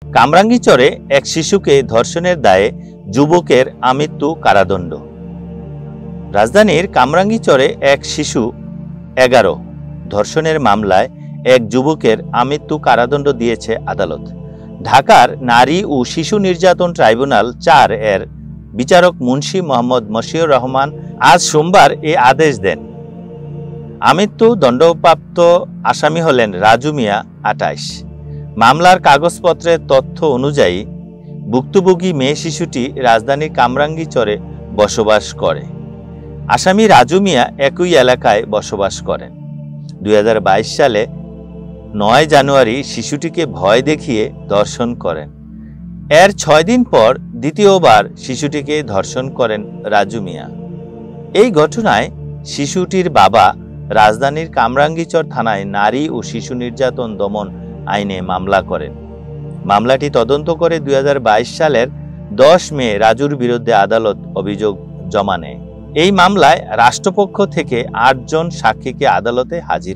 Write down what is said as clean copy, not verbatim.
কামরাঙ্গীরচরে এক শিশুকে ধর্ষণের দায়ে যুবকের আমৃত্যু কারাদণ্ড। রাজধানীর কামরাঙ্গীরচরে এক শিশু 11 ধর্ষণের মামলায় এক যুবকের আমৃত্যু কারাদণ্ড দিয়েছে আদালত। ঢাকার নারী ও শিশু নির্যাতন ট্রাইব্যুনাল 4 এর বিচারক মুন্সি মোহাম্মদ মশিউর রহমান আজ সোমবার এ আদেশ দেন। আমৃত্যু দণ্ডপ্রাপ্ত আসামি হলেন রাজু মিয়া 28। মামলার কাগজপত্রের তথ্য অনুযায়ী ভুক্তভোগী মেয়ে শিশুটি রাজধানীর কামরাঙ্গীরচরে বসবাস করে। আসামি রাজু মিয়া একই এলাকায় বসবাস করেন। 2022 সালে 9 জানুয়ারি শিশুটিকে ভয় দেখিয়ে ধর্ষণ করেন। এর 6 দিন পর দ্বিতীয়বার শিশুটিকে ধর্ষণ করেন রাজু মিয়া। এই ঘটনায় শিশুটির বাবা রাজধানীর কামরাঙ্গীরচর থানায় নারী ও শিশু নির্যাতন দমন আইনে মামলা করেন। মামলাটি তদন্ত করে 2022 সালের 10 মে রাজুর বিরুদ্ধে আদালত অভিযোগ জমা নেয়। এই মামলায় রাষ্ট্রপক্ষ থেকে 8 জন সাক্ষীকে আদালতে হাজির